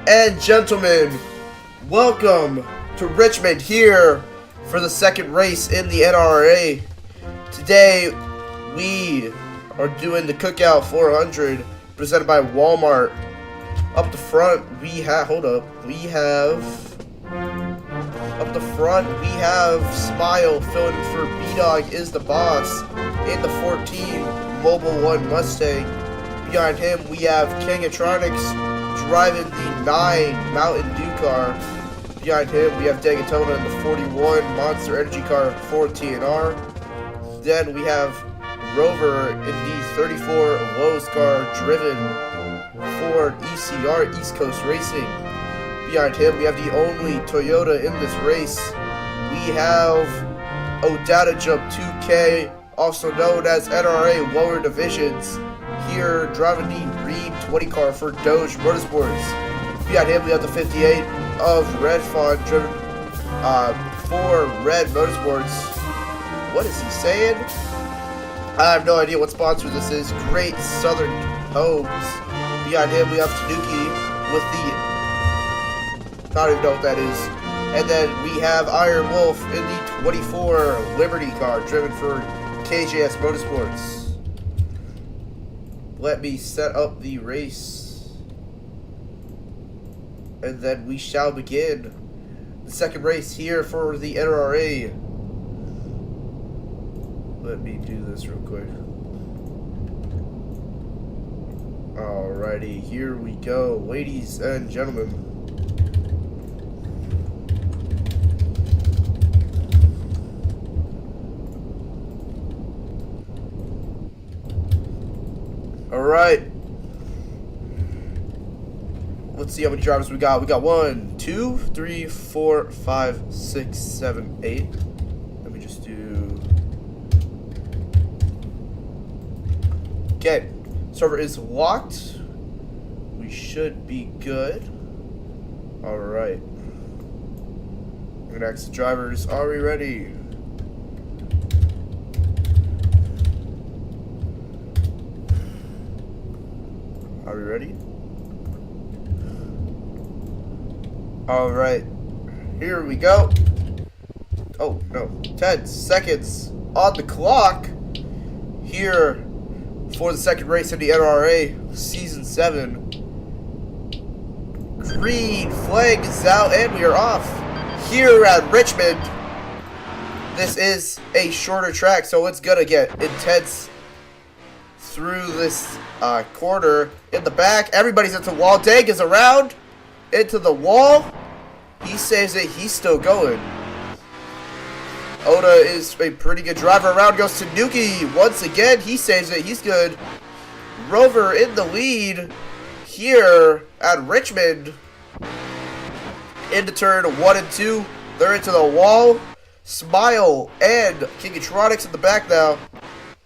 and gentlemen, welcome to Richmond here for the second race in the NRA. Today, we are doing the Cookout 400 presented by Walmart. Up the front, we have, Smile filling for B-Dog is the boss in the 14 Mobile 1 Mustang. Behind him, we have Kangatronics driving the 9 Mountain Dew car. Behind him, we have Daytona in the 41 Monster Energy car for TNR. Then we have Rover in the 34 Lowe's car driven for ECR, East Coast Racing. Behind him, we have the only Toyota in this race. We have Odata Jump 2K, also known as NRA Lower Divisions, here driving the Green 20 car for Doge Motorsports. Behind him, we have the 58 of Red Fawn driven for Red Motorsports. What is he saying? I have no idea what sponsor this is. Great Southern Homes. Behind him, we have Tanuki with the... I don't even know what that is. And then we have Iron Wolf in the 24 Liberty car driven for KJS Motorsports. Let me set up the race, and then we shall begin the second race here for the NRA. Let me do this real quick. Alrighty, here we go, ladies and gentlemen. Alright. Let's see how many drivers we got. We got 1, 2, 3, 4, 5, 6, 7, 8. Let me just do... Okay. Server is locked. We should be good. Alright. I'm gonna ask the drivers, are we ready? Are we ready? Alright. Here we go. Oh, no. 10 seconds on the clock. Here for the second race in the NRA Season 7. Green flag is out and we are off. Here at Richmond, this is a shorter track, so it's gonna get intense through this corner. In the back, everybody's into the wall. Dag is around into the wall. He saves it. He's still going. Oda is a pretty good driver. Around goes Tanuki once again. He saves it. He's good. Rover in the lead here at Richmond. Into turn 1 and 2. They're into the wall. Smile and Kingatronics in the back now.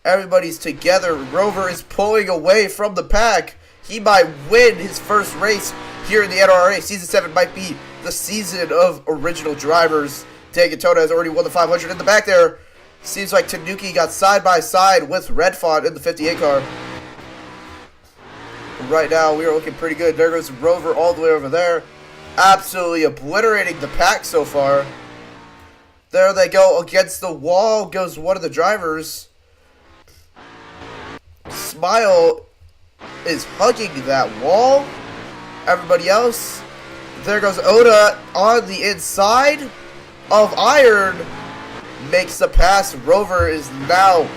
Everybody's together. Rover is pulling away from the pack. He might win his first race here in the NRA. Season 7 might be the season of original drivers. Daytona has already won the 500 in the back there. Seems like Tanuki got side by side with Red Fawn in the 58 car. Right now, we are looking pretty good. There goes Rover all the way over there. Absolutely obliterating the pack so far. There they go. Against the wall goes one of the drivers. Smile is hugging that wall. Everybody else. There goes Oda on the inside of Iron. Makes the pass. Rover is now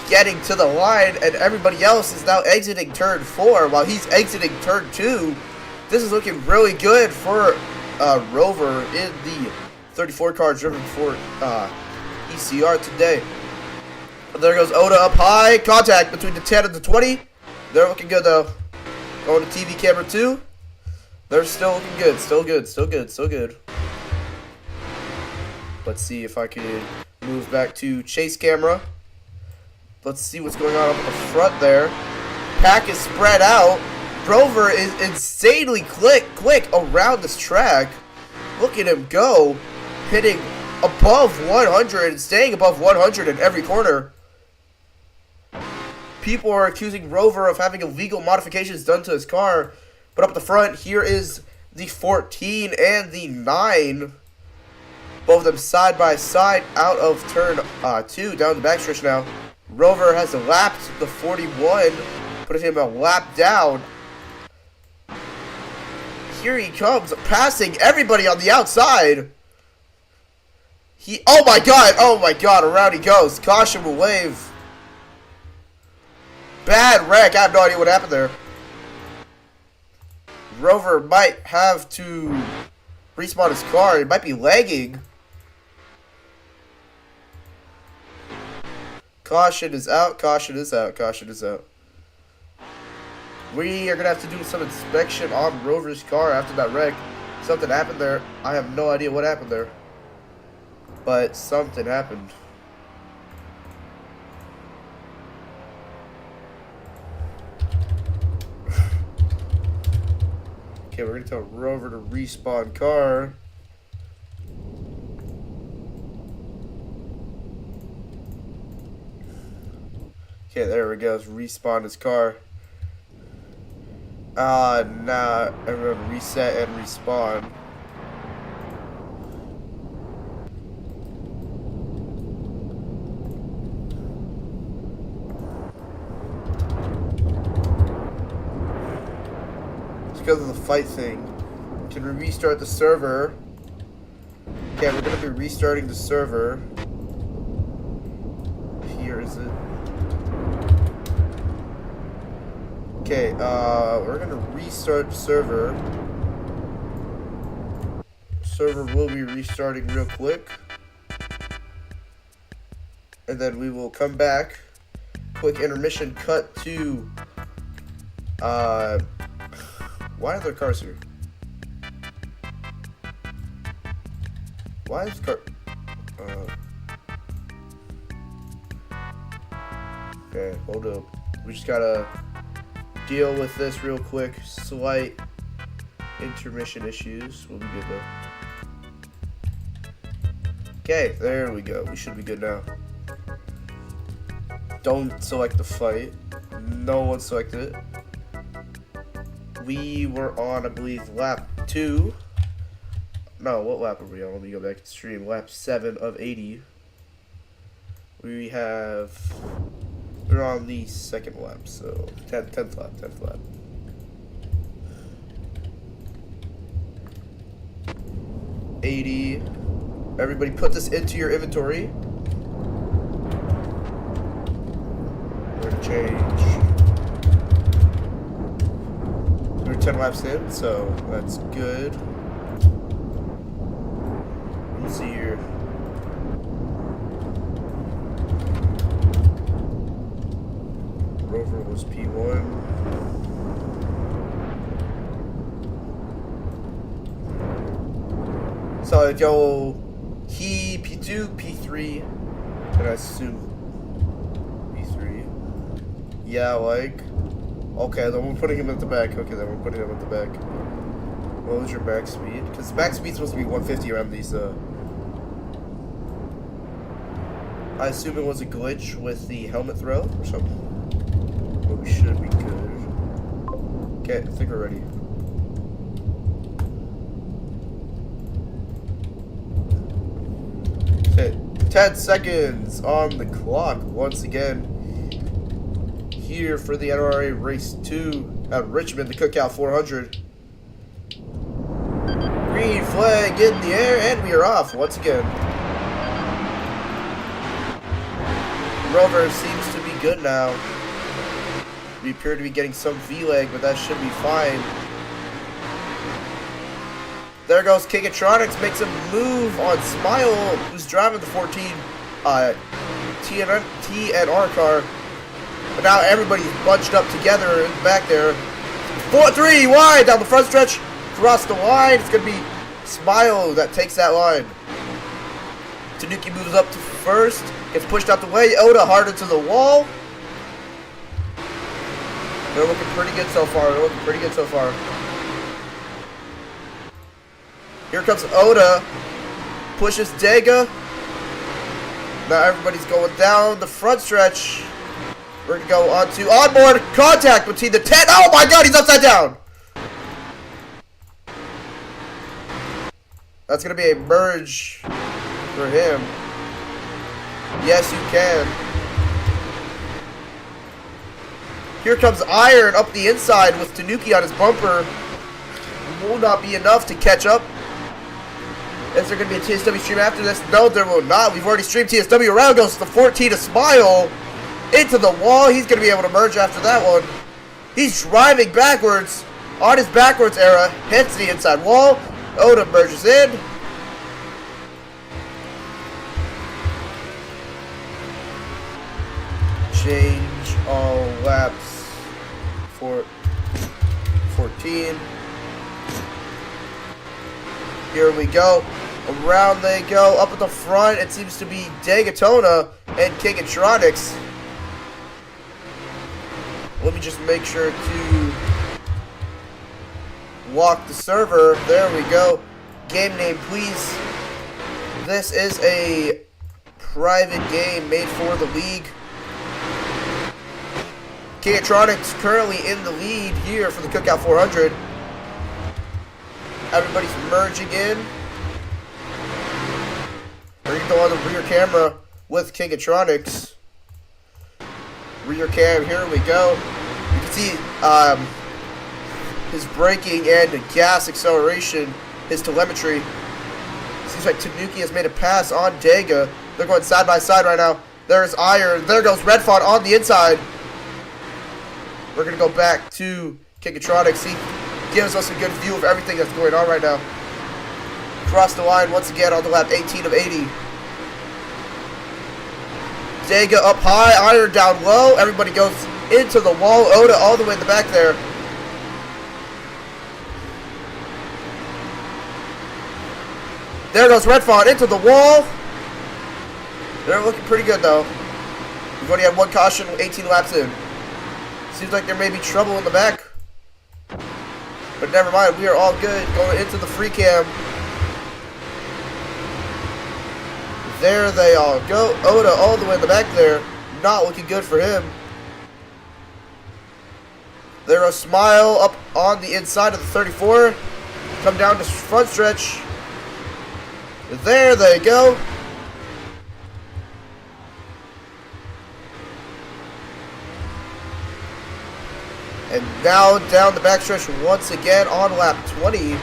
getting to the line, and everybody else is now exiting turn 4 while he's exiting turn 2. This is looking really good for Rover in the 34 car driven for ECR today. There goes Oda up high. Contact between the 10 and the 20. They're looking good though. Going to TV camera 2. They're still looking good. Still good. Still good. Still good. Let's see if I can move back to chase camera. Let's see what's going on up in the front there. Pack is spread out. Rover is insanely quick around this track. Look at him go. Hitting above 100 and staying above 100 in every corner. People are accusing Rover of having illegal modifications done to his car. But up the front, here is the 14 and the 9. Both of them side by side out of turn 2 down the backstretch now. Rover has lapped the 41, putting him a lap down. Here he comes, passing everybody on the outside. Oh my god, around he goes. Caution will wave. Bad wreck, I have no idea what happened there. Rover might have to respawn his car, it might be lagging. Caution is out, caution is out, caution is out. We are going to have to do some inspection on Rover's car after that wreck. Something happened there. I have no idea what happened there. But something happened. Okay, we're going to tell Rover to respawn car. Okay, there we go. Let's respawn his car. Nah. Everyone reset and respawn. It's because of the fight thing. Can we restart the server? Okay, we're gonna be restarting the server. Here is it. Okay, we're gonna restart the server. Server will be restarting real quick. And then we will come back. Quick intermission, cut to why are there cars here? Why is car okay, hold up. We just gotta deal with this real quick. Slight intermission issues. We'll be good though. Okay, there we go. We should be good now. Don't select the fight. No one selected it. We were on, I believe, lap 2. No, what lap are we on? Let me go back to stream. Lap 7 of 80. We're on the second lap, so 10th lap. $80. Everybody put this into your inventory. We're gonna change. We're 10 laps in, so that's good. Let's see here. Rover was P1. So yo, he P2, P3, and I assume P3. Yeah, like. Okay, then we're putting him at the back. What was your max speed? Because max speed's supposed to be 150 around these. I assume it was a glitch with the helmet throw or something. But we should be good. Okay, I think we're ready. Okay, 10 seconds on the clock once again. Here for the NRA Race 2 at Richmond, the Cookout 400. Green flag in the air, and we are off once again. Rover seems to be good now. We appear to be getting some V-lag, but that should be fine. There goes Kigatronics, makes a move on Smile, who's driving the 14 TNR car. But now everybody's bunched up together in the back there. 4-3 wide down the front stretch. Across the line. It's going to be Smile that takes that line. Tanuki moves up to first. Gets pushed out the way. Oda hard into the wall. They're looking pretty good so far. Here comes Oda. Pushes Dega. Now everybody's going down the front stretch. We're going to go on to onboard contact between the 10. Oh my god, he's upside down. That's going to be a merge for him. Yes, you can. Here comes Iron up the inside with Tanuki on his bumper. Will not be enough to catch up. Is there going to be a TSW stream after this? No, there will not. We've already streamed TSW. Around goes the 14 to Smile. Into the wall. He's going to be able to merge after that one. He's driving backwards on his backwards era. Hits the inside wall. Oda merges in. Change all laps for 14. Here we go. Around they go. Up at the front, it seems to be Dagatona and Kingatronics. Let me just make sure to lock the server. There we go. Game name, please. This is a private game made for the league. Kingatronics currently in the lead here for the Cookout 400. Everybody's merging in. We're going to go on the rear camera with Kingatronics. Rear cam, here we go. You can see his braking and gas acceleration, his telemetry. Seems like Tanuki has made a pass on Dega. They're going side by side right now. There's Iron. There goes Redfont on the inside. We're going to go back to Kingatronics. He gives us a good view of everything that's going on right now. Cross the line once again on the lap 18 of 80. Dega up high, Iron down low. Everybody goes into the wall. Oda all the way in the back there. There goes Redfont into the wall. They're looking pretty good though. We've already had one caution 18 laps in. Seems like there may be trouble in the back. But never mind, we are all good. Going into the free cam. There they all go. Oda all the way in the back there. Not looking good for him. There a Smile up on the inside of the 34. Come down to front stretch. There they go. And now down the backstretch once again on lap 20.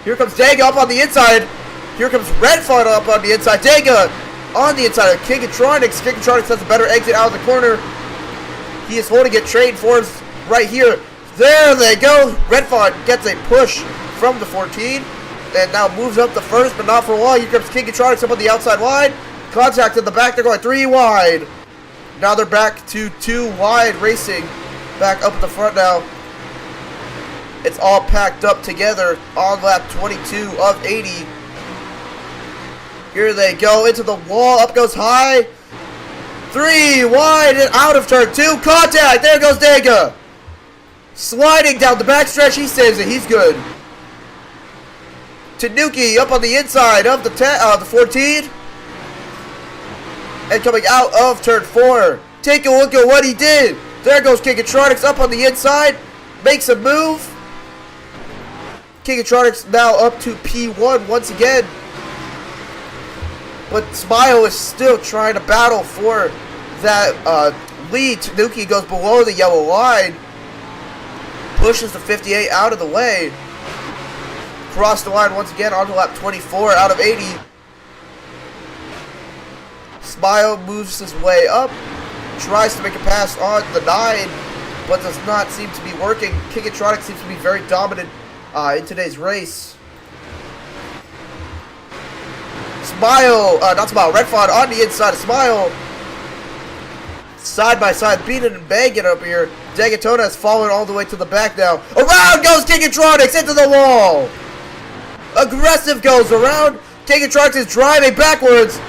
Here comes Dega up on the inside. Here comes Redfont up on the inside. Dega on the inside of Kingatronics. Kingatronics has a better exit out of the corner. He is holding it trade forms right here. There they go. Redfont gets a push from the 14. And now moves up the first, but not for long. Here comes Kingatronics up on the outside line. Contact in the back. They're going 3 wide. Now they're back to 2 wide racing. Back up at the front now. It's all packed up together on lap 22 of 80. Here they go into the wall. Up goes high. 3 wide and out of turn 2. Contact. There goes Dega. Sliding down the backstretch. He saves it. He's good. Tanuki up on the inside of the 14. And coming out of turn 4. Take a look at what he did. There goes Kingatronics up on the inside. Makes a move. Kingatronics now up to P1 once again. But Smile is still trying to battle for that lead. Tanuki goes below the yellow line. Pushes the 58 out of the way. Cross the line once again onto lap 24 out of 80. Smile moves his way up. Tries to make a pass on the 9, but does not seem to be working. Kingatronics seems to be very dominant in today's race. Redfont on the inside of Smile. Side by side, beating and banging up here. Dagatona has fallen all the way to the back now. Around goes Kingatronics into the wall. Aggressive goes around. Kingatronics is driving backwards.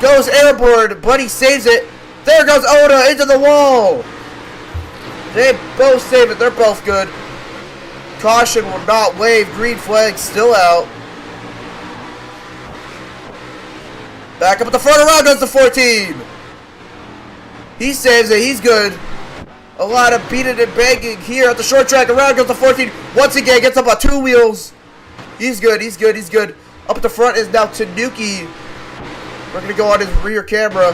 Goes airborne, but he saves it. There goes Oda into the wall. They both save it. They're both good. Caution will not wave. Green flag still out. Back up at the front. Around goes the 14. He saves it. He's good. A lot of beating and banging here at the short track. Around goes the 14. Once again, gets up on 2 wheels. He's good. He's good. He's good. Up at the front is now Tanuki. We're going to go on his rear camera.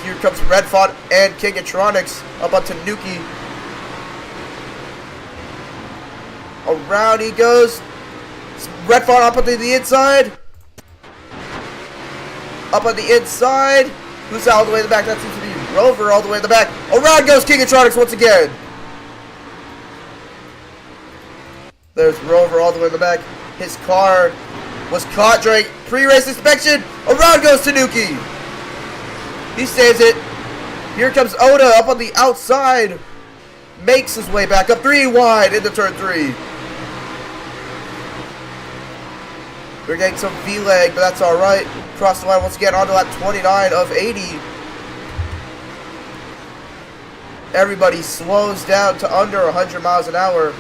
Here comes Redfont and Kingatronics up on Tanuki. Around he goes. Redfont up onto the inside. Up on the inside. Who's all the way in the back? That seems to be Rover all the way in the back. Around goes Kingatronics once again. There's Rover all the way in the back. His car was caught during pre-race inspection. Around goes Tanuki. He saves it. Here comes Oda up on the outside. Makes his way back up 3 wide into turn 3. We're getting some V-leg, but that's alright. Cross the line once again onto lap 29 of 80. Everybody slows down to under 100 miles an hour.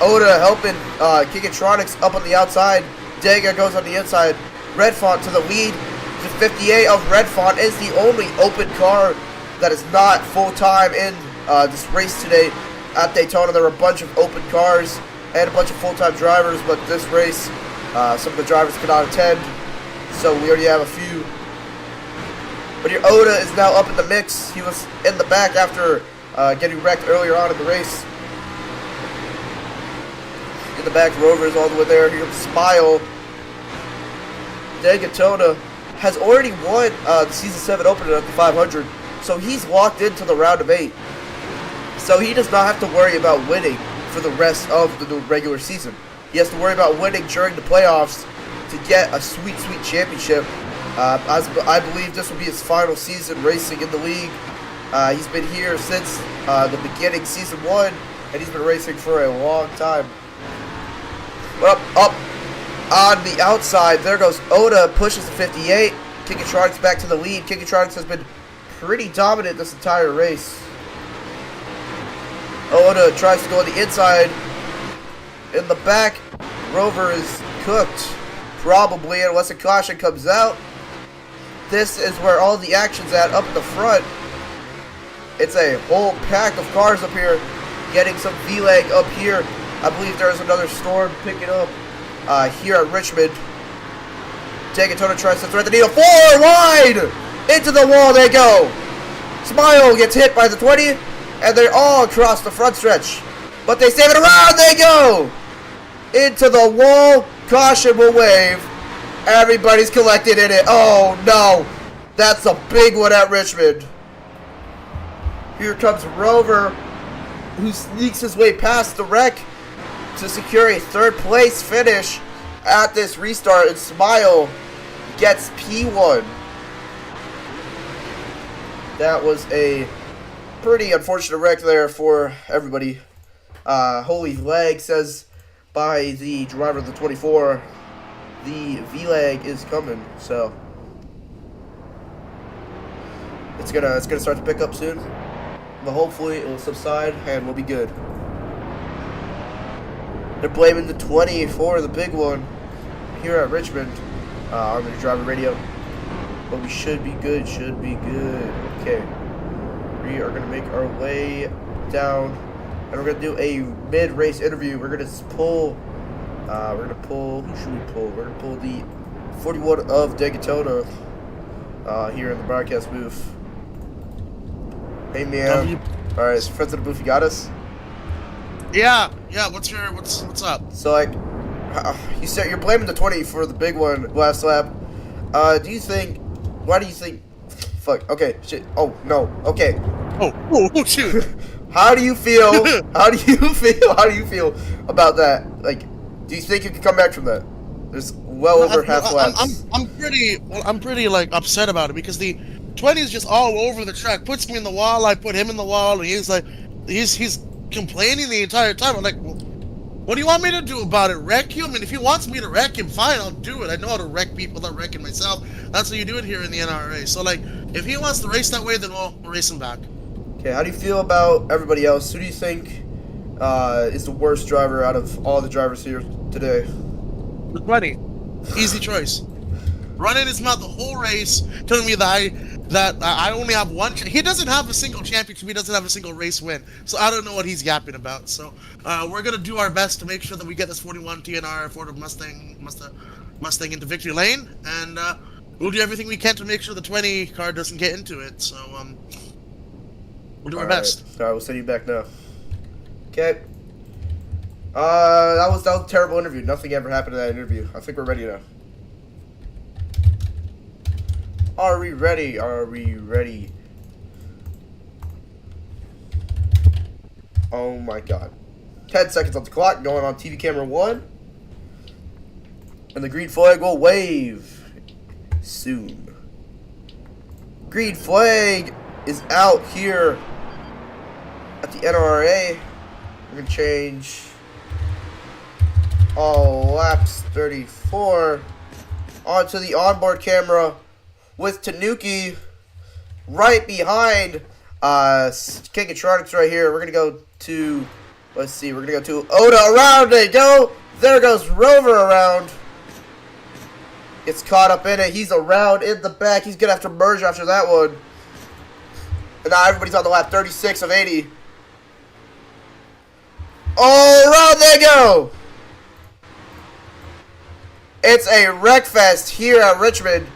Oda helping Kingatronics up on the outside. Dega goes on the inside. Redfont to the lead. The 58 of Redfont is the only open car that is not full-time in this race today. At Daytona, there were a bunch of open cars and a bunch of full-time drivers, but this race, some of the drivers cannot attend, so we already have a few. But your Oda is now up in the mix. He was in the back after getting wrecked earlier on in the race. In the back, Rover is all the way there. Here comes Smile. Daytona has already won the Season 7 opener at the 500, so he's locked into the round of 8. So he does not have to worry about winning for the rest of the regular season. He has to worry about winning during the playoffs to get a sweet, sweet championship. I believe this will be his final season racing in the league. He's been here since the beginning, Season 1, and he's been racing for a long time. Up on the outside, there goes Oda, pushes the 58. Kingatronics back to the lead. Kingatronics has been pretty dominant this entire race. Oda tries to go on the inside. In the back, Rover is cooked. Probably, unless a caution comes out. This is where all the action's at, up at the front. It's a whole pack of cars up here. Getting some V-leg up here. I believe there's another storm picking up here at Richmond. Daytona tries to thread the needle. 4 wide! Into the wall they go. Smile gets hit by the 20. And they're all across the front stretch. But they save it around. They go. Into the wall. Caution will wave. Everybody's collected in it. Oh, no. That's a big one at Richmond. Here comes Rover, who sneaks his way past the wreck to secure a 3rd place finish at this restart. And Smile gets P1. That was a pretty unfortunate wreck there for everybody. Holy leg, says by the driver of the 24. The V-leg is coming, so it's gonna start to pick up soon. But hopefully it will subside and we'll be good. They're blaming the 20 for the big one here at Richmond on the driver radio. But we should be good. Should be good. Okay. We are going to make our way down, and we're going to do a mid-race interview. We're going to pull, who should we pull? We're going to pull the 41 of Daytona here in the broadcast booth. Hey, man. Alright, so friends of the booth, you got us? Yeah, what's up? So, like, you said you're blaming the 20 for the big one last lap. Why do you think, fuck, okay, shit, oh, no, okay. Oh, shoot. How do you feel about that? Like, do you think you can come back from that? There's well over half laps. I'm pretty like upset about it because the 20 is just all over the track. Puts me in the wall, I put him in the wall, and he's like, he's complaining the entire time. I'm like, well, what do you want me to do about it? Wreck you? I mean, if he wants me to wreck him, fine, I'll do it. I know how to wreck people without wrecking myself. That's how you do it here in the NRA. So, like, if he wants to race that way, then we'll race him back. Okay, how do you feel about everybody else? Who do you think is the worst driver out of all the drivers here today? The 20. Easy choice. running his mouth the whole race, telling me that I only have one. He doesn't have a single championship. He doesn't have a single race win. So I don't know what he's yapping about. So we're gonna do our best to make sure that we get this 41 TNR Ford Mustang into victory lane, and we'll do everything we can to make sure the 20 car doesn't get into it. So we'll do our best. All right, we'll send you back now. Okay. That was a terrible interview. Nothing ever happened in that interview. I think we're ready now. Are we ready? Are we ready? Oh my god. 10 seconds on the clock, going on TV camera 1. And the green flag will wave soon. Green flag is out here at the NRA. We're going to change all laps 34 onto the onboard camera with Tanuki right behind Kingatronics right here. We're going to go to, let's see, we're going to go to Oda. Around they go. There goes Rover around. Gets caught up in it. He's around in the back. He's going to have to merge after that one. And now everybody's on the lap 36 of 80. All around they go. It's a wreck fest here at Richmond.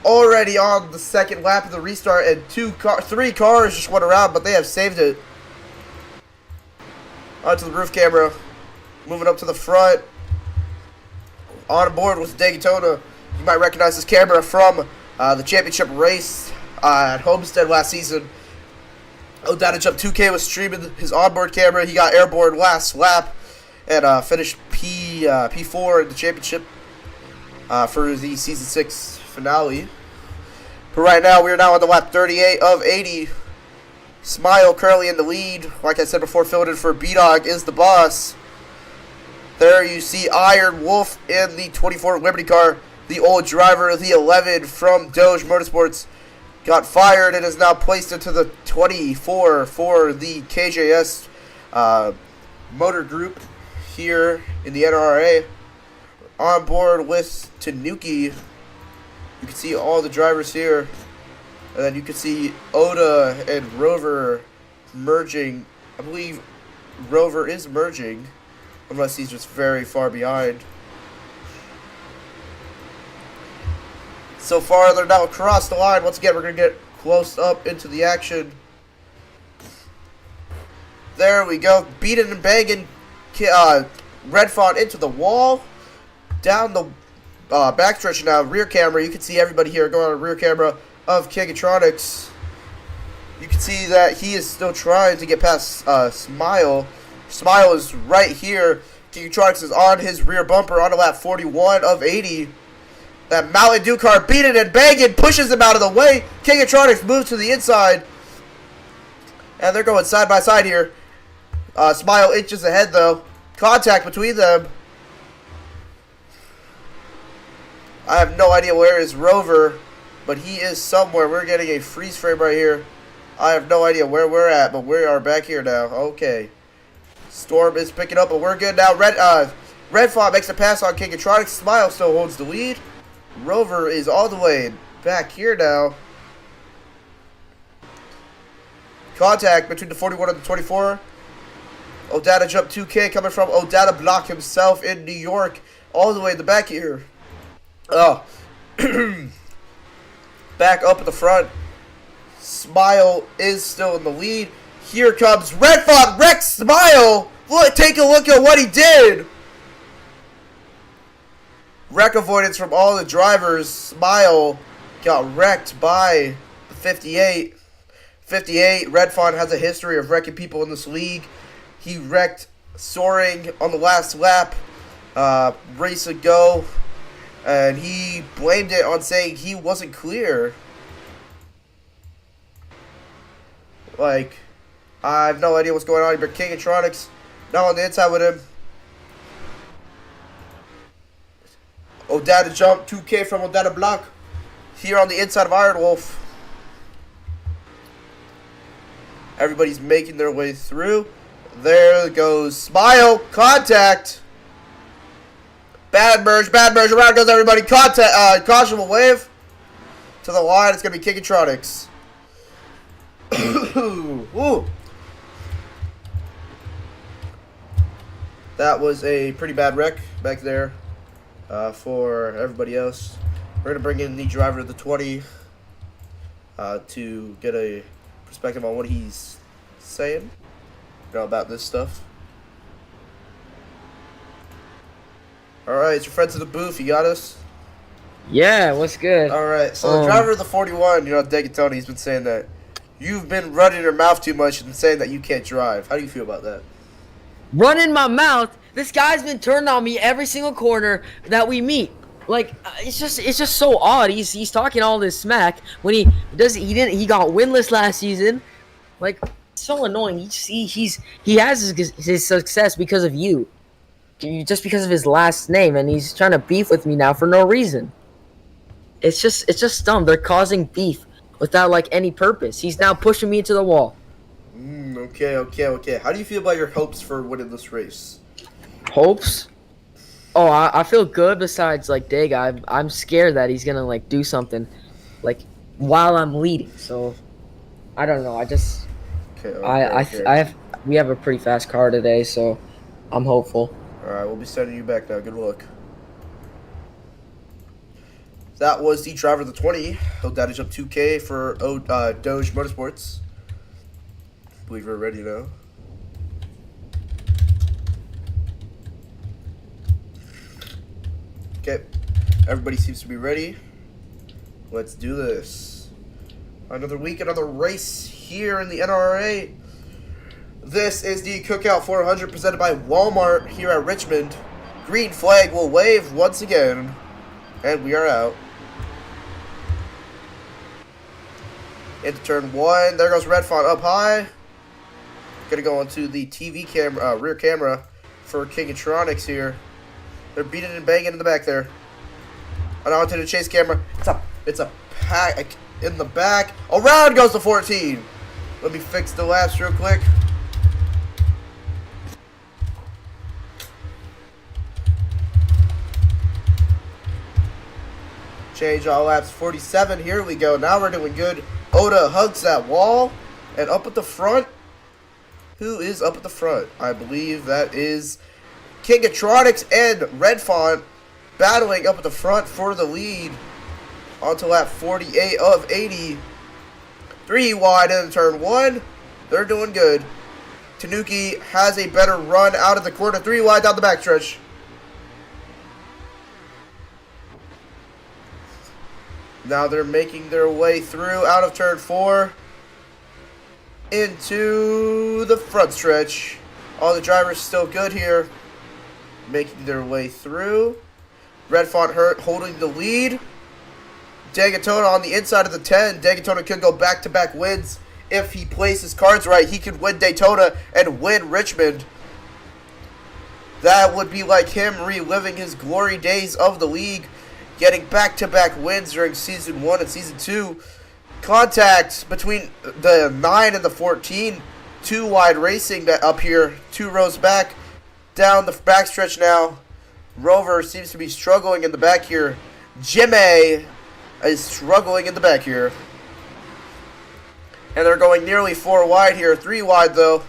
Already on the second lap of the restart, and three cars just went around, but they have saved it. Onto the roof camera. Moving up to the front. On board with Daytona. You might recognize this camera from the championship race at Homestead last season. Odata Jump 2K was streaming his onboard camera. He got airborne last lap and finished P4 in the championship for the season 6 finale. But right now, we are now on the lap 38 of 80. Smile currently in the lead. Like I said before, filling in for B-Dog is the boss. There you see Iron Wolf in the 24 Liberty car. The old driver of the 11 from Doge Motorsports got fired and is now placed into the 24 for the KJS motor group here in the NRA. On board with Tanuki. You can see all the drivers here. And then you can see Oda and Rover merging. I believe Rover is merging. Unless he's just very far behind. So far, they're now across the line. Once again, we're going to get close up into the action. There we go. Beating and banging Red Fawn into the wall. Down the backstretch now, rear camera. You can see everybody here going on a rear camera of Kingatronics. You can see that he is still trying to get past Smile. Smile is right here. Kingatronics is on his rear bumper on the lap 41 of 80. That Mountain Dew car beating and banging, pushes him out of the way. Kingatronics moves to the inside. And they're going side by side here. Smile inches ahead though. Contact between them. I have no idea where is Rover, but he is somewhere. We're getting a freeze frame right here. I have no idea where we're at, but we are back here now. Okay. Storm is picking up, but we're good now. Red Fawn makes a pass on Kingatronics. Smile still holds the lead. Rover is all the way back here now. Contact between the 41 and the 24. Odata Jump 2K coming from Odata Block himself in New York. All the way in the back here. Oh. Back up at the front. Smile is still in the lead. Here comes Red Fawn. Wreck Smile. Look, take a look at what he did. Wreck avoidance from all the drivers. Smile got wrecked by the 58. 58. Red Fawn has a history of wrecking people in this league. He wrecked Soaring on the last lap. Race ago. And he blamed it on saying he wasn't clear. Like, I have no idea what's going on here. But Kingatronics now on the inside with him. Odata Jump 2K from Odata Block here on the inside of Iron Wolf. Everybody's making their way through. There goes Smile. Contact. Bad merge. Around goes everybody. Caution will wave. To the line, it's going to be Kingatronics. Ooh. That was a pretty bad wreck back there for everybody else. We're going to bring in the driver of the 20 to get a perspective on what he's saying about this stuff. Alright, it's your friends in the booth. You got us? Yeah, what's good? Alright, so the driver of the 41, Degatoni, he's been saying that you've been running your mouth too much and saying that you can't drive. How do you feel about that? Running my mouth? This guy's been turning on me every single corner that we meet. Like, it's just so odd. He's talking all this smack when he got winless last season. Like, it's so annoying. He has his success because of you. Just because of his last name, and he's trying to beef with me now for no reason. It's just dumb. They're causing beef without like any purpose. He's now pushing me into the wall. Okay. How do you feel about your hopes for winning this race? Hopes? Oh, I feel good. Besides, like, Dig, I'm scared that he's gonna like do something, like while I'm leading. So I don't know. We have a pretty fast car today, so I'm hopeful. All right, we'll be sending you back now. Good luck. That was the driver of the 20. He'll damage up 2K for Doge Motorsports. I believe we're ready now. Okay, everybody seems to be ready. Let's do this. Another week, another race here in the NRA. This is the Cookout 400 presented by Walmart here at Richmond. Green flag will wave once again. And we are out. Into turn 1. There goes Red Font up high. Gonna go onto the TV camera, rear camera for Kingatronics here. They're beating and banging in the back there. And onto the chase camera. It's a pack in the back. Around goes the 14. Let me fix the laps real quick. Change all laps. 47. Here we go. Now we're doing good. Oda hugs that wall. And up at the front. Who is up at the front? I believe that is Kingatronics and Red Font battling up at the front for the lead. Onto lap 48 of 80. 3 wide in turn 1. They're doing good. Tanuki has a better run out of the corner. 3 wide down the backstretch. Now they're making their way through out of turn 4 into the front stretch. All the drivers still good here, making their way through. Red Font holding the lead. Dagatona on the inside of the 10. Dagatona could go back-to-back wins. If he plays his cards right, he could win Daytona and win Richmond. That would be like him reliving his glory days of the league, getting back-to-back wins during Season 1 and Season 2. Contact between the 9 and the 14. 2 wide racing up here. 2 rows back. Down the backstretch now. Rover seems to be struggling in the back here. Jimmy is struggling in the back here. And they're going nearly 4 wide here. 3 wide though.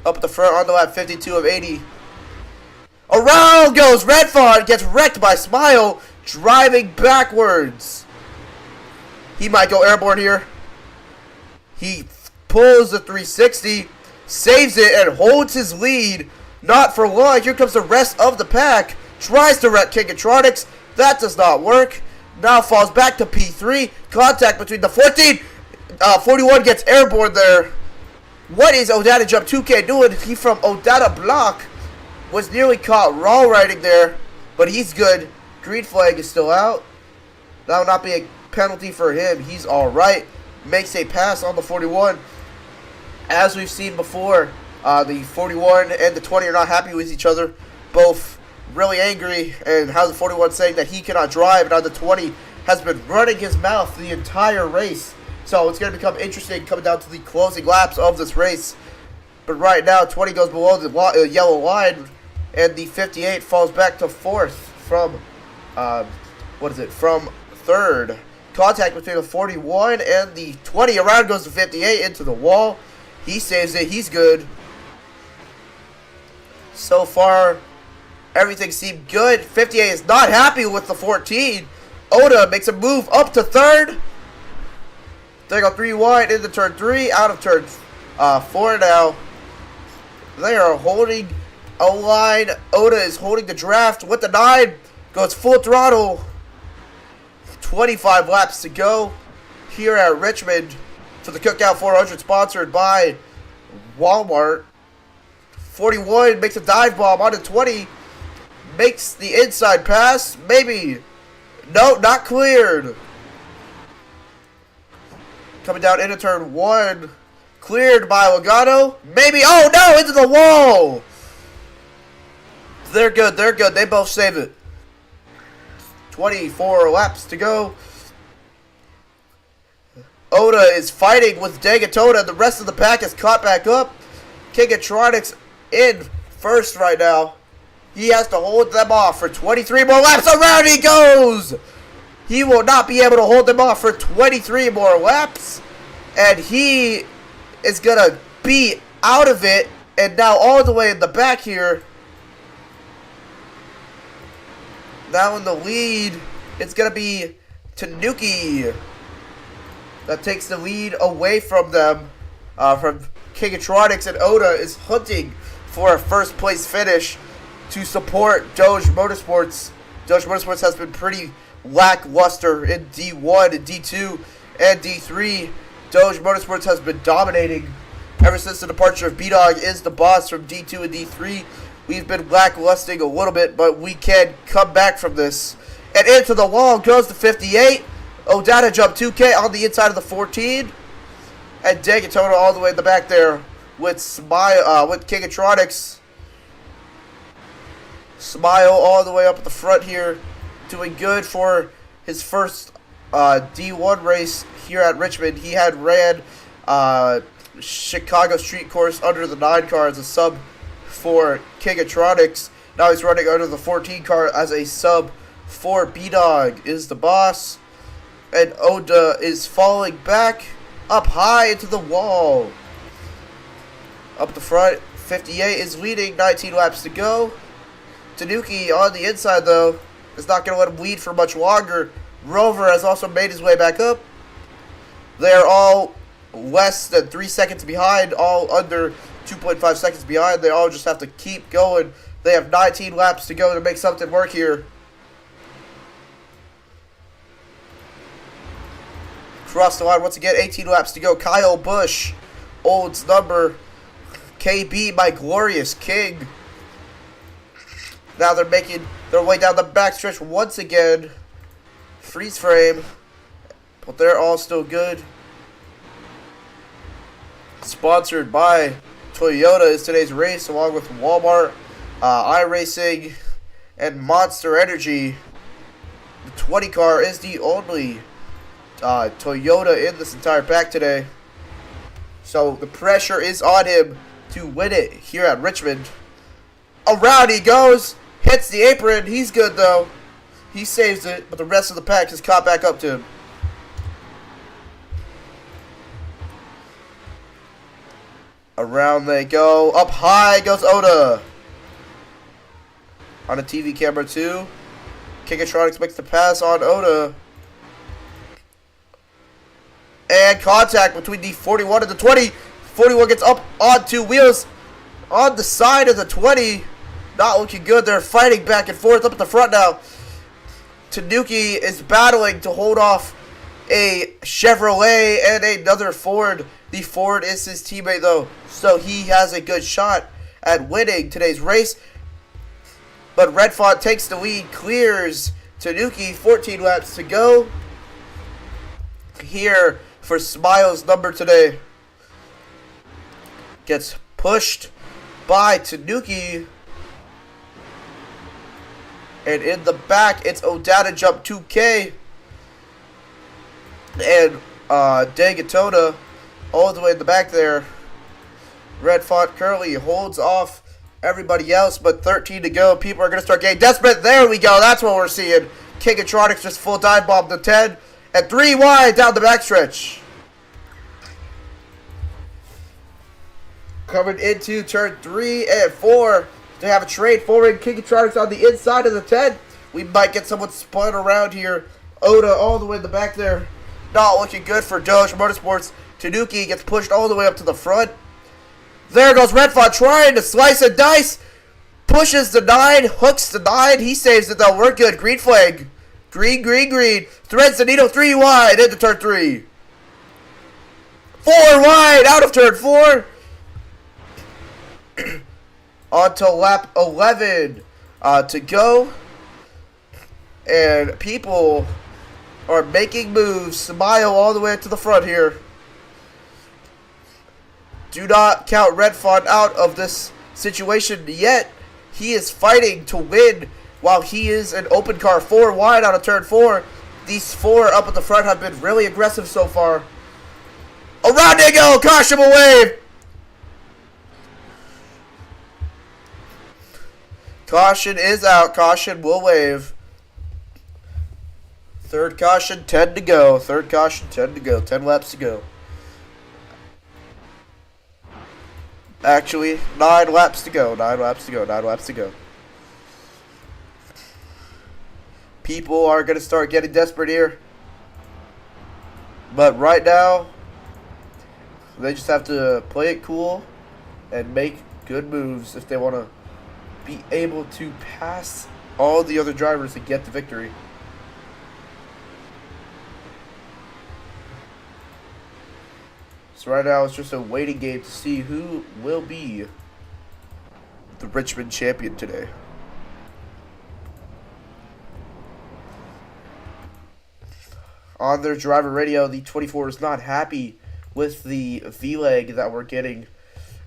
Up at the front on the lap 52 of 80. Around goes Red Font. Gets wrecked by Smile. Driving backwards. He might go airborne here. He pulls the 360. Saves it and holds his lead. Not for long. Here comes the rest of the pack. Tries to wreck Kingatronics. That does not work. Now falls back to P3. Contact between the 14. 41 gets airborne there. What is Odata Jump 2K doing? He from Odata Block was nearly caught raw riding there. But he's good. Green flag is still out. That will not be a penalty for him. He's alright. Makes a pass on the 41. As we've seen before, the 41 and the 20 are not happy with each other. Both really angry, and how the 41 saying that he cannot drive, and how the 20 has been running his mouth the entire race. So it's going to become interesting coming down to the closing laps of this race. But right now, 20 goes below the yellow line, and the 58 falls back to 4th from, from third. Contact between the 41 and the 20. Around goes the 58 into the wall. He saves it. He's good. So far, everything seemed good. 58 is not happy with the 14. Oda makes a move up to third. They go 3 wide into turn 3. Out of turn 4 now. They are holding a line. Oda is holding the draft with the 9. Goes full throttle. 25 laps to go here at Richmond for the Cookout 400, sponsored by Walmart. 41 makes a dive bomb onto 20. Makes the inside pass. Maybe. No, not cleared. Coming down into turn 1. Cleared by Logano. Maybe. Oh, no, into the wall. They're good. They're good. They both save it. 24 laps to go. Oda is fighting with Dagatona. The rest of the pack is caught back up. Kingatronics in first right now. He has to hold them off for 23 more laps. Around he goes. He will not be able to hold them off for 23 more laps. And he is going to be out of it. And now all the way in the back here. Now in the lead, it's going to be Tanuki that takes the lead away from them, from Kingatronics, and Oda is hunting for a first place finish to support Doge Motorsports. Doge Motorsports has been pretty lackluster in D1 and D2 and D3. Doge Motorsports has been dominating ever since the departure of B-Dog is the boss from D2 and D3. We've been lacklustering a little bit, but we can come back from this. And into the wall goes the 58. Odata jump 2K on the inside of the 14. And Dagatona all the way in the back there with with Kingatronics. Smile all the way up at the front here. Doing good for his first D1 race here at Richmond. He had ran Chicago Street Course under the 9 car as a sub for Kingatronics. Now he's running under the 14 car as a sub for B-Dog is the boss. And Oda is falling back up high into the wall. Up the front, 58 is leading, 19 laps to go. Tanuki on the inside though is not going to let him lead for much longer. Rover has also made his way back up. They're all less than 3 seconds behind, all under 2.5 seconds behind. They all just have to keep going. They have 19 laps to go to make something work here. Cross the line once again, 18 laps to go. Kyle Busch, Old's number. KB, my glorious king. Now they're making their way down the backstretch once again. Freeze frame. But they're all still good. Sponsored by Toyota is today's race, along with Walmart, iRacing, and Monster Energy. The 20 car is the only Toyota in this entire pack today. So the pressure is on him to win it here at Richmond. Around he goes, hits the apron. He's good though. He saves it, but the rest of the pack is caught back up to him. Around they go. Up high goes Oda. On a TV camera too. Kingatronics makes the pass on Oda. And contact between the 41 and the 20. 41 gets up on 2 wheels. On the side of the 20. Not looking good. They're fighting back and forth up at the front now. Tanuki is battling to hold off a Chevrolet and another Ford. The Ford is his teammate though, so he has a good shot at winning today's race. But Redfont takes the lead, clears Tanuki, 14 laps to go. Here for Smile's number today. Gets pushed by Tanuki. And in the back, it's Odata Jump 2K. And Dagatona all the way in the back there. Redfont currently holds off everybody else, but 13 to go. People are going to start getting desperate. There we go. That's what we're seeing. Kingatronics just full dive bomb to 10. And 3 wide down the backstretch. Coming into turn 3 and 4. They have a trade forward. Kingatronics on the inside of the 10. We might get someone spun around here. Oda all the way in the back there. Not looking good for Doge Motorsports. Tanuki gets pushed all the way up to the front. There goes Redford trying to slice and dice. Pushes the 9. Hooks the 9. He saves it though. We're good. Green flag. Green, green, green. Threads the needle 3 wide into turn 3. 4 wide out of turn 4. On to lap 11 to go. And people are making moves. Smile all the way to the front here. Do not count Redford out of this situation yet. He is fighting to win while he is an open car. 4 wide out of turn 4. These 4 up at the front have been really aggressive so far. Around they go. Caution will wave. Caution is out. Caution will wave. Third caution, 10 to go. Third caution, 10 to go. 10 laps to go. Actually, 9 laps to go. 9 laps to go. 9 laps to go. People are going to start getting desperate here. But right now, they just have to play it cool and make good moves if they want to be able to pass all the other drivers to get the victory. So right now it's just a waiting game to see who will be the Richmond champion today. On their driver radio, the 24 is not happy with the V-leg that we're getting.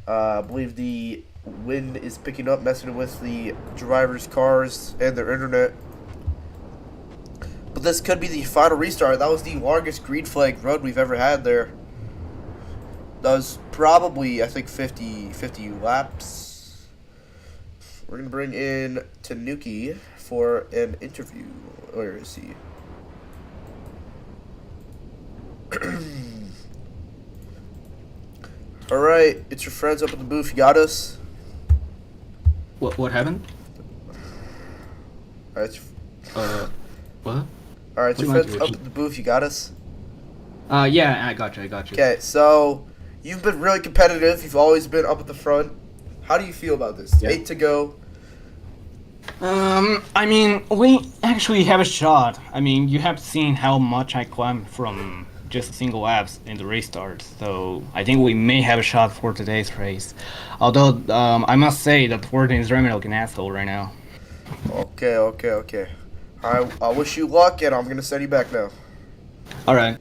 I believe the wind is picking up, messing with the drivers' cars and their internet. But this could be the final restart. That was the longest green flag run we've ever had there. That was probably, I think, 50 laps. We're going to bring in Tanuki for an interview. Where is he? Alright, it's your friends up in the booth. You got us? What happened? Alright, what? Alright, your friends up in the booth. You got us? Yeah, I got you. Okay, so you've been really competitive. You've always been up at the front. How do you feel about this? Yeah. 8 to go. I mean, we actually have a shot. I mean, you have seen how much I climbed from just single laps in the restart, so I think we may have a shot for today's race. Although, I must say that 14 is driving like an asshole right now. Okay. I wish you luck, and I'm going to send you back now. Alright.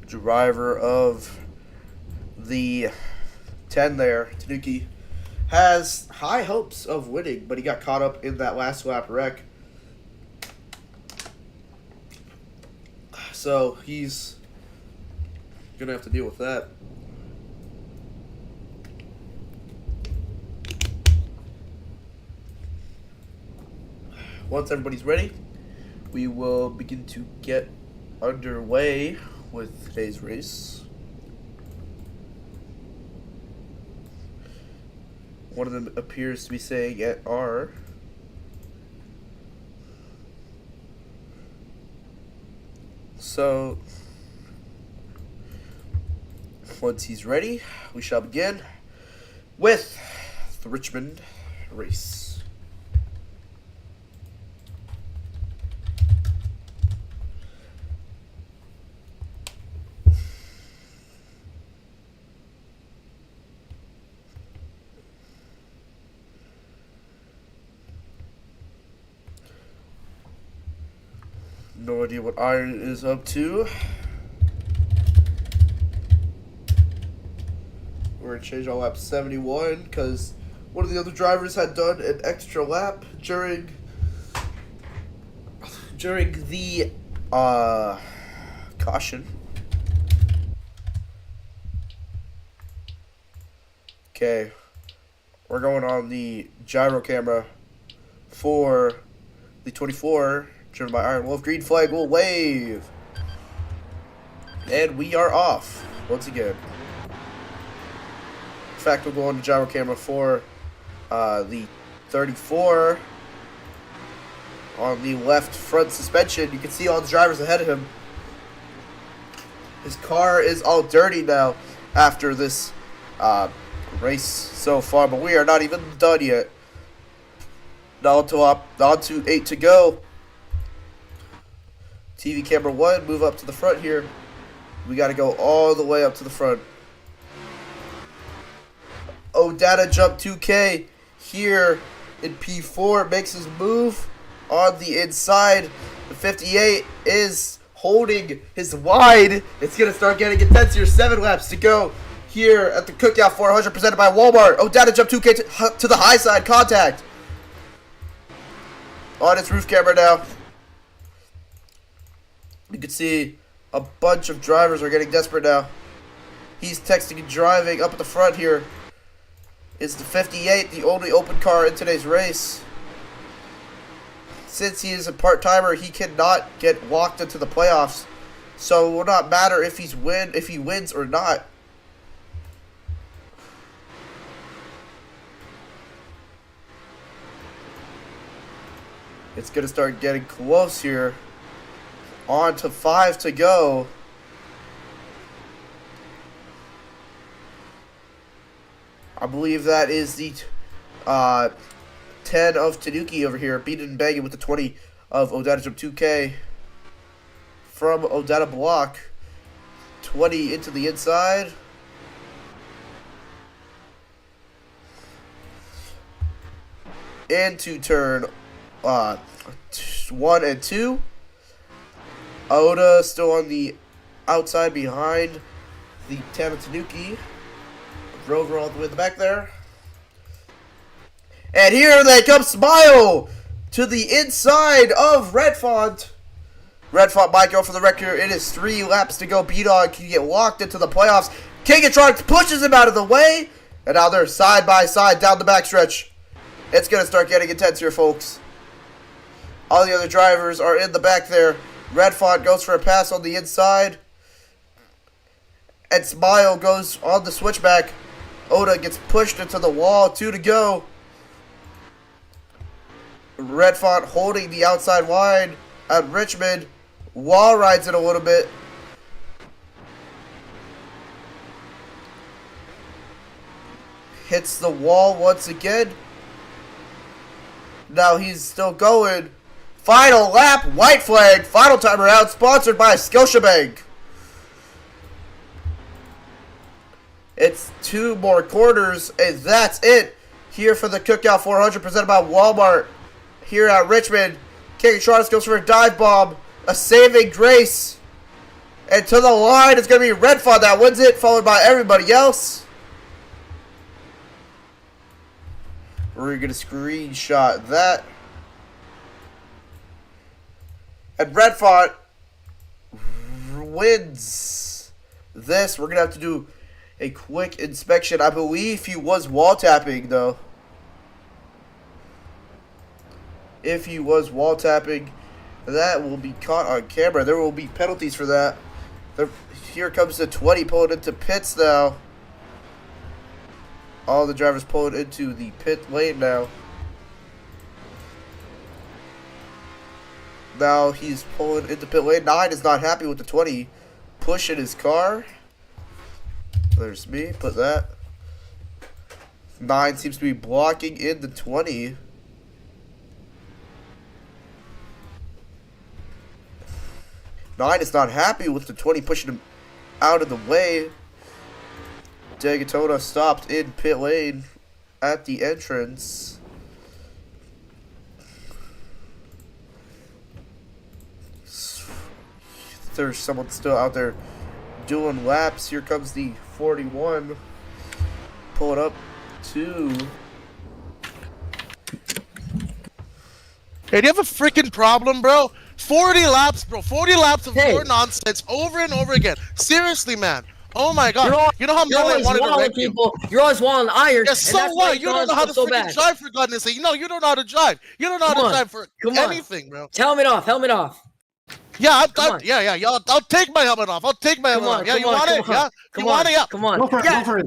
Driver of the 10 there, Tanuki, has high hopes of winning, but he got caught up in that last lap wreck. So he's gonna have to deal with that. Once everybody's ready, we will begin to get underway with today's race. One of them appears to be saying at R. So, once he's ready, we shall begin with the Richmond race. No idea what Iron is up to. We're going to change our lap 71 because one of the other drivers had done an extra lap during the caution. Okay. We're going on the gyro camera for the 24, driven by Iron Wolf. Green flag will wave. And we are off once again. In fact, we'll go on the gyro camera for the 34 on the left front suspension. You can see all the drivers ahead of him. His car is all dirty now after this race so far, but we are not even done yet. Now on to 8 to go. TV camera 1, move up to the front here. We got to go all the way up to the front. Odata Jump 2K here in P4 makes his move on the inside. The 58 is holding his wide. It's going to start getting intense here. 7 laps to go here at the Cookout 400 presented by Walmart. Odata Jump 2K to the high side. Contact on its roof camera now. You can see a bunch of drivers are getting desperate now. He's texting and driving up at the front here. Is the 58 the only open car in today's race? Since he is a part-timer, he cannot get walked into the playoffs. So it will not matter if he wins or not. It's going to start getting close here. On to 5 to go. I believe that is the 10 of Tanuki over here. Beating and banging with the 20 of Odata Jump 2K. From Odata Block. 20 into the inside. Into turn 1 and 2. Oda still on the outside behind the 10 of Tanuki. Rover all the way in the back there. And here they come, Smile to the inside of Redfont. Redfont might go for the record. It is 3 laps to go. B-Dog can get walked into the playoffs. Kingatron pushes him out of the way. And now they're side by side down the backstretch. It's going to start getting intense here, folks. All the other drivers are in the back there. Redfont goes for a pass on the inside. And Smile goes on the switchback. Oda gets pushed into the wall. 2 to go. Redfont holding the outside wide at Richmond. Wall rides it a little bit. Hits the wall once again. Now he's still going. Final lap, white flag, final timer out, sponsored by Scotiabank. It's 2 more quarters, and that's it. Here for the Cookout 400, presented by Walmart. Here at Richmond, King Charles goes for a dive bomb, a saving grace. And to the line, it's going to be Redfont that wins it, followed by everybody else. We're going to screenshot that. And Redfont wins this. We're going to have to do a quick inspection. I believe he was wall tapping, though. If he was wall tapping, that will be caught on camera. There will be penalties for that. Here comes the 20 pulling into pits now. All the drivers pulling into the pit lane now. Now he's pulling into pit lane. 9 is not happy with the 20 pushing his car. There's me. Put that. 9 seems to be blocking in the 20. Nine is not happy with the 20 pushing him out of the way. Dagatona stopped in pit lane at the entrance. There's someone still out there doing laps. Here comes the 41. Pull it up to... Hey, do you have a freaking problem, bro? 40 laps, bro. 40 laps of pure nonsense over and over again. Seriously, man. Oh my god. You know how You're much I always wanted to walling wreck you? people. You're always walling iron. Yeah, and so that's why what? You don't know how to so freaking bad. drive, for goodness sake. You don't know how to drive. You don't know how Come to on. drive for Come on. anything, bro. Helmet off. Helmet off. Yeah, Come on. yeah. I'll take my helmet off. I'll take my Come helmet on. off. Yeah, Come you on. want Come it? on. Yeah, Come you want on. it? Yeah. Come on. Go for it. Yeah. Go for it.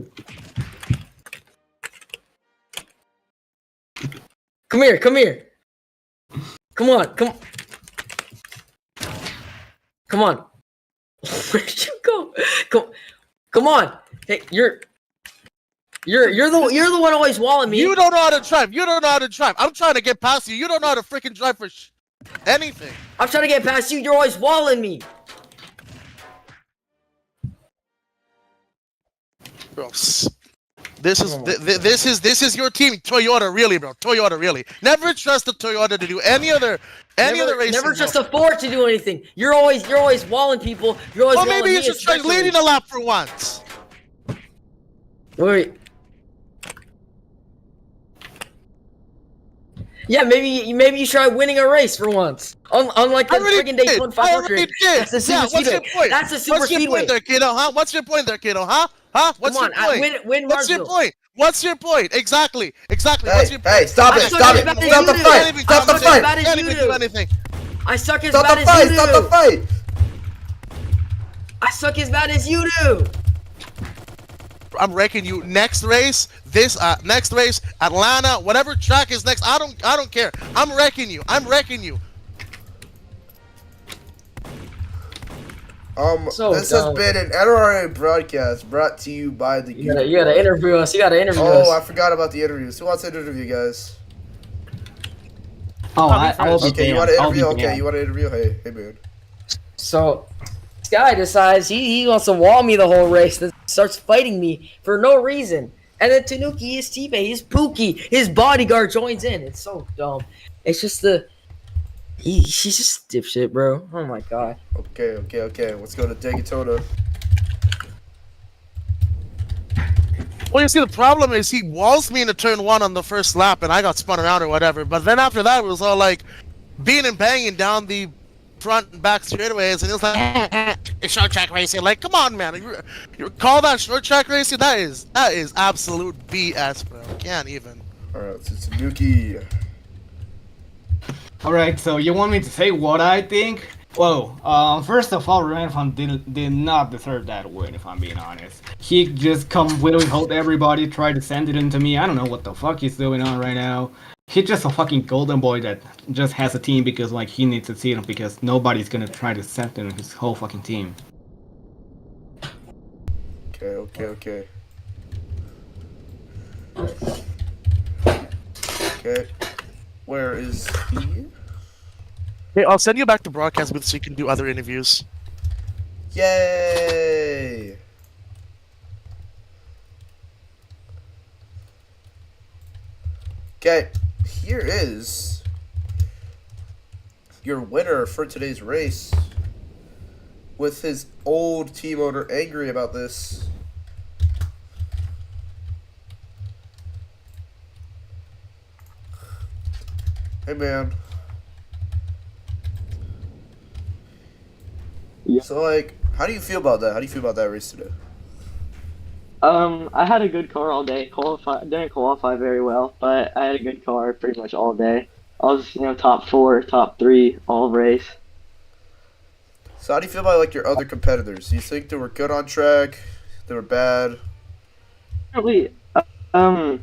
Come here. Come here. Come on. Come on. Where'd you go? Come on. Hey, you're the one always walling me. You don't know how to drive. You don't know how to drive. I'm trying to get past you. You don't know how to freaking drive for anything. I'm trying to get past you. You're always walling me. Bro, this is your team, Toyota, really, bro. Toyota, really. Never trust a Toyota to do any other racing. Never just afford to do anything. You're always walling people. You're always Well, walling maybe me. you should try especially. leading a lap for once. Wait. Yeah, maybe you try winning a race for once. Unlike the freaking Daytona 500. That's the super Yeah, what's your speedway. point? That's the super What's your speedway. point there, kiddo? Huh? What's your point there, kiddo? Huh? Huh? What's Come your on, point? win What's your Marshall. point? What's your point? Exactly. Exactly. Hey, What's your point? hey, stop I it! suck Stop as it! bad as Stop you the do. fight! Can't even Stop the commentate. as bad fight! as Can't you even do. do anything. I suck as Stop bad the as fight! you Stop the do. fight! I suck as bad as you do. I'm wrecking you. Next race, Atlanta, whatever track is next. I don't care. I'm wrecking you. So this dumb. has been an NRA broadcast brought to you by the. You gotta interview us. You gotta interview Oh, us. I forgot about the interviews. Who wants to interview, guys? Oh, I'll be Okay, you damned. want to I'll be interview? Okay, damned. you want to interview? Hey, man. So, this guy decides he wants to wall me the whole race. Then starts fighting me for no reason. And then Tanuki, his teammate, his Pookie, his bodyguard joins in. It's so dumb. It's just she's just dipshit, bro. Oh my god. Okay. Let's go to Daytona. Well, you see, the problem is he walls me into turn one on the first lap, and I got spun around or whatever. But then after that, it was all like being and banging down the front and back straightaways, and it was like it's short track racing. Like, come on, man, you call that short track racing? That is absolute BS, bro. Can't even. All right, so Tanuki. Alright, so you want me to say what I think? Well, first of all, Renfan did not deserve that win, if I'm being honest. He just completely hold everybody, tried to send it into me. I don't know what the fuck he's doing on right now. He's just a fucking golden boy that just has a team because, like, he needs to see them because nobody's gonna try to send in his whole fucking team. Okay. Okay. Where is he? Hey, I'll send you back to broadcast booth so you can do other interviews. Yay! Okay, here is your winner for today's race. With his old team owner angry about this. Hey, man. Yeah. So, like, how do you feel about that? How do you feel about that race today? I had a good car all day. Didn't qualify very well, but I had a good car pretty much all day. I was, top 4, top 3 all race. So, how do you feel about, like, your other competitors? Do you think they were good on track? They were bad? We, we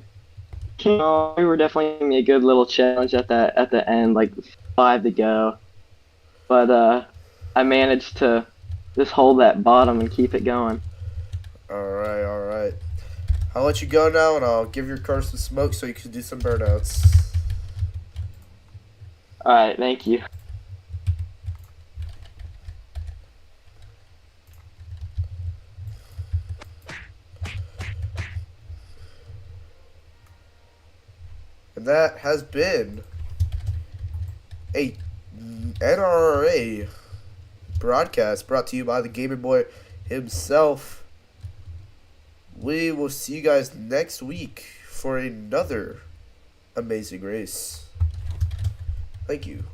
were definitely giving me a good little challenge at the end, like 5 to go. But I managed to just hold that bottom and keep it going. Alright. I'll let you go now, and I'll give your car some smoke so you can do some burnouts. Alright, thank you. And that has been a NRA broadcast brought to you by the Gamer Boy himself. We will see you guys next week for another amazing race. Thank you.